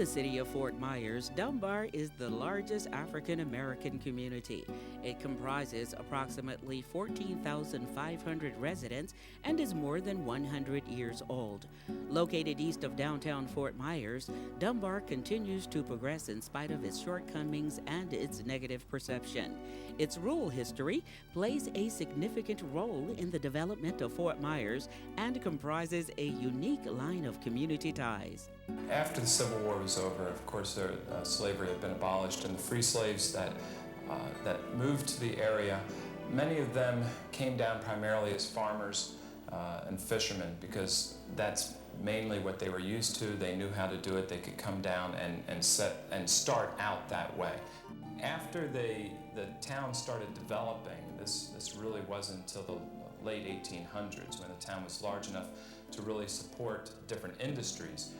the city of Fort Myers, Dunbar is the largest African American community. It comprises approximately 14,500 residents and is more than 100 years old. Located east of downtown Fort Myers, Dunbar continues to progress in spite of its shortcomings and its negative perception. Its rural history plays a significant role in the development of Fort Myers and comprises a unique line of community ties. After the Civil War was over, of course, slavery had been abolished, and the free slaves that moved to the area, many of them came down primarily as farmers and fishermen, because that's mainly what they were used to. They knew how to do it. They could come down and start out that way. After the town started developing, this really wasn't until the late 1800s when the town was large enough to really support different industries.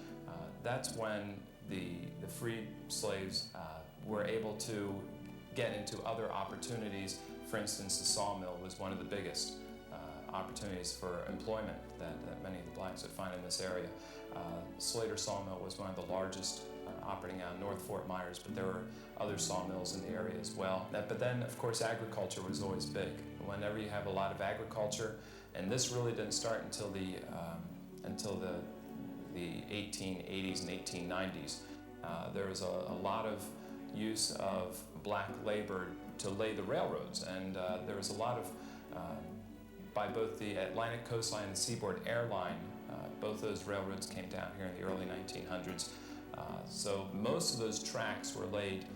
That's when the freed slaves were able to get into other opportunities. For instance, the sawmill was one of the biggest opportunities for employment that many of the blacks would find in this area. Slater Sawmill was one of the largest operating out of North Fort Myers, but there were other sawmills in the area as well. But then, of course, agriculture was always big. Whenever you have a lot of agriculture, and this really didn't start until the 1880s and 1890s. There was a lot of use of black labor to lay the railroads, and there was a lot of, by both the Atlantic Coastline and the Seaboard Airline, both those railroads came down here in the early 1900s. So most of those tracks were laid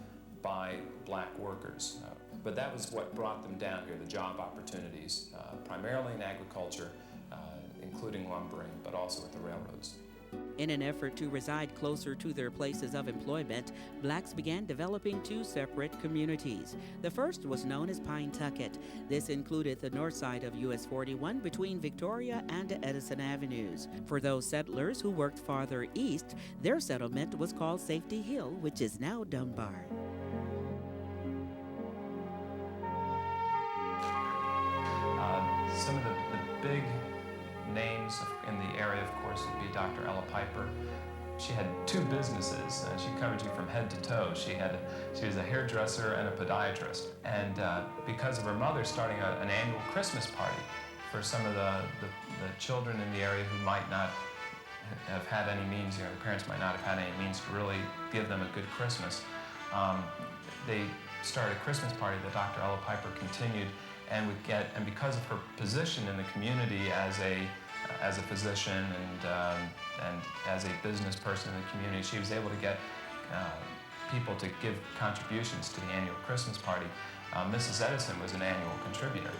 by black workers. But that was what brought them down here, the job opportunities, primarily in agriculture, including lumbering, but also with the railroads. In an effort to reside closer to their places of employment, blacks began developing two separate communities. The first was known as Pine-Tucket. This included the north side of US 41 between Victoria and Edison Avenues. For those settlers who worked farther east, their settlement was called Safety Hill, which is now Dunbar. Some of the big names in the area, of course, would be Dr. Ella Piper. She had two businesses. She covered you from head to toe. She was a hairdresser and a podiatrist. And because of her mother starting an annual Christmas party for some of the children in the area who might not have had any means, the parents might not have had any means to really give them a good Christmas, they started a Christmas party that Dr. Ella Piper continued, and because of her position in the community as a physician and as a business person in the community, she was able to get people to give contributions to the annual Christmas party. Mrs. Edison was an annual contributor.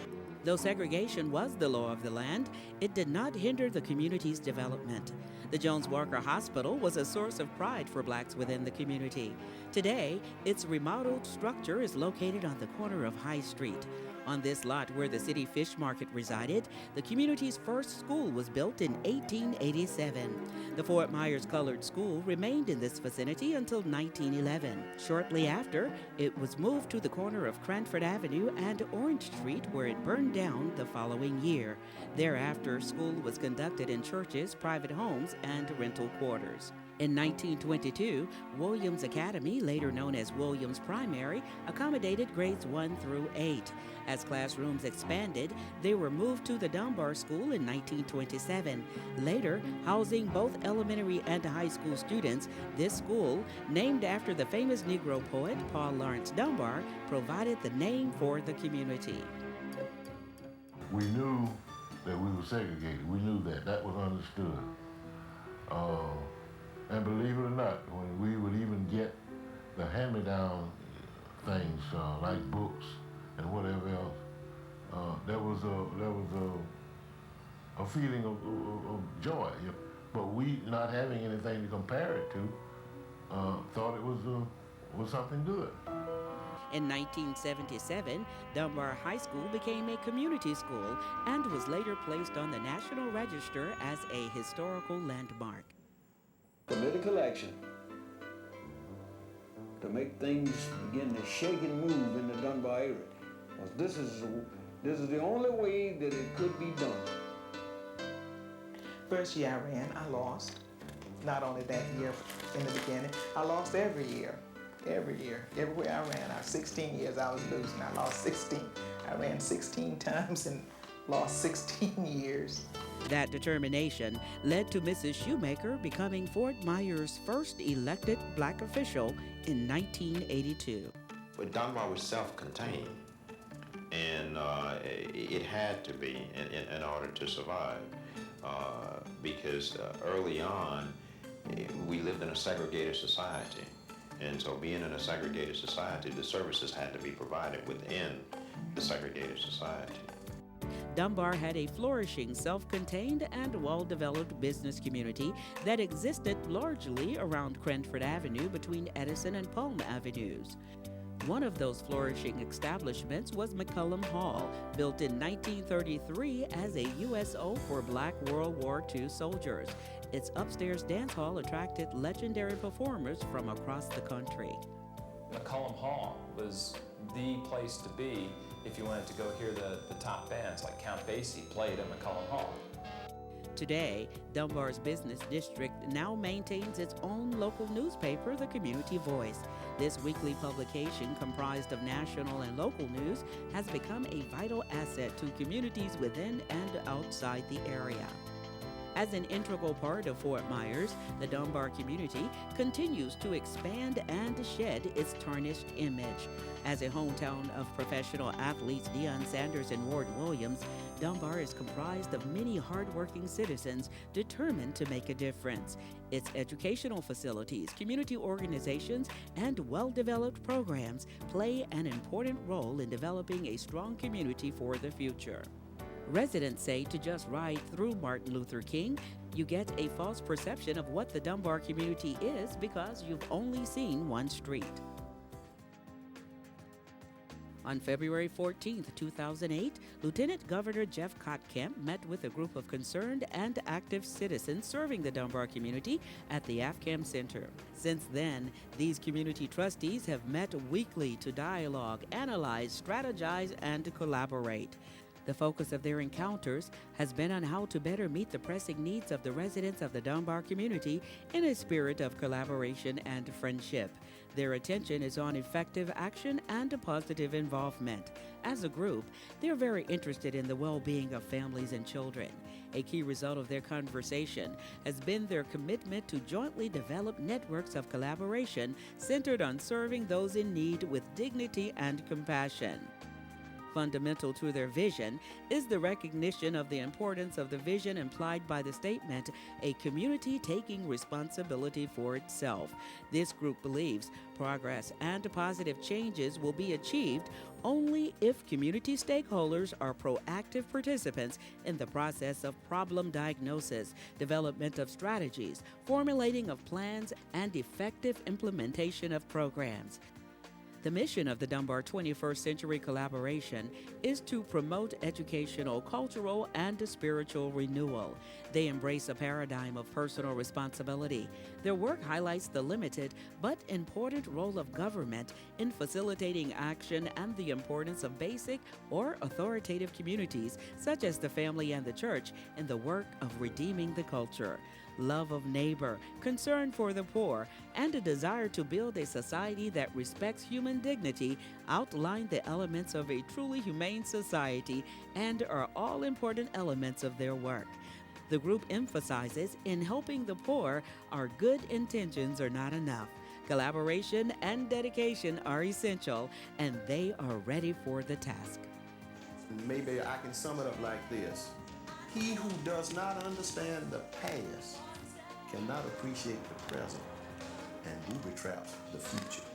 Though segregation was the law of the land, it did not hinder the community's development. The Jones Walker Hospital was a source of pride for blacks within the community. Today, its remodeled structure is located on the corner of High Street. On this lot where the city fish market resided, the community's first school was built in 1887. The Fort Myers Colored School remained in this vicinity until 1911. Shortly after, it was moved to the corner of Cranford Avenue and Orange Street, where it burned down the following year. Thereafter, school was conducted in churches, private homes, and rental quarters. In 1922, Williams Academy, later known as Williams Primary, accommodated grades 1 through 8. As classrooms expanded, they were moved to the Dunbar School in 1927. Later, housing both elementary and high school students, this school, named after the famous Negro poet Paul Laurence Dunbar, provided the name for the community. We knew that we were segregated. We knew that. That was understood. And believe it or not, when we would even get the hand-me-down things like books and whatever else, there was a feeling of joy. But we, not having anything to compare it to, thought it was something good. In 1977, Dunbar High School became a community school and was later placed on the National Register as a historical landmark. Political action to make things begin to shake and move in the Dunbar area. This is the only way that it could be done. First year I ran, I lost. not only that year in the beginning, I lost every year. Every year, everywhere I ran, 16 years I was losing. I lost 16. I ran 16 times and lost 16 years. That determination led to Mrs. Shoemaker becoming Fort Myers' first elected black official in 1982. But Dunbar was self-contained, and it had to be in order to survive, because early on, we lived in a segregated society. And so being in a segregated society, the services had to be provided within the segregated society. Dunbar had a flourishing, self-contained, and well-developed business community that existed largely around Cranford Avenue between Edison and Palm Avenues. One of those flourishing establishments was McCullum Hall, built in 1933 as a USO for Black World War II soldiers. Its upstairs dance hall attracted legendary performers from across the country. McCullum Hall was the place to be if you wanted to go hear the top bands, like Count Basie played at McCullum Hall. Today, Dunbar's business district now maintains its own local newspaper, the Community Voice. This weekly publication, comprised of national and local news, has become a vital asset to communities within and outside the area. As an integral part of Fort Myers, the Dunbar community continues to expand and shed its tarnished image. As a hometown of professional athletes Deion Sanders and Ward Williams, Dunbar is comprised of many hardworking citizens determined to make a difference. Its educational facilities, community organizations, and well-developed programs play an important role in developing a strong community for the future. Residents say to just ride through Martin Luther King, you get a false perception of what the Dunbar community is because you've only seen one street. On February 14, 2008, Lieutenant Governor Jeff Kottkamp met with a group of concerned and active citizens serving the Dunbar community at the AFCAM Center. Since then, these community trustees have met weekly to dialogue, analyze, strategize, and collaborate. The focus of their encounters has been on how to better meet the pressing needs of the residents of the Dunbar community in a spirit of collaboration and friendship. Their attention is on effective action and positive involvement. As a group, they're very interested in the well-being of families and children. A key result of their conversation has been their commitment to jointly develop networks of collaboration centered on serving those in need with dignity and compassion. Fundamental to their vision is the recognition of the importance of the vision implied by the statement, a community taking responsibility for itself. This group believes progress and positive changes will be achieved only if community stakeholders are proactive participants in the process of problem diagnosis, development of strategies, formulating of plans, and effective implementation of programs. The mission of the Dunbar 21st Century Collaboration is to promote educational, cultural, and spiritual renewal. They embrace a paradigm of personal responsibility. Their work highlights the limited but important role of government in facilitating action and the importance of basic or authoritative communities, such as the family and the church, in the work of redeeming the culture. Love of neighbor, concern for the poor, and a desire to build a society that respects human dignity outline the elements of a truly humane society and are all important elements of their work. The group emphasizes in helping the poor, our good intentions are not enough. Collaboration and dedication are essential, and they are ready for the task. Maybe I can sum it up like this. He who does not understand the past cannot appreciate the present and booby trap the future.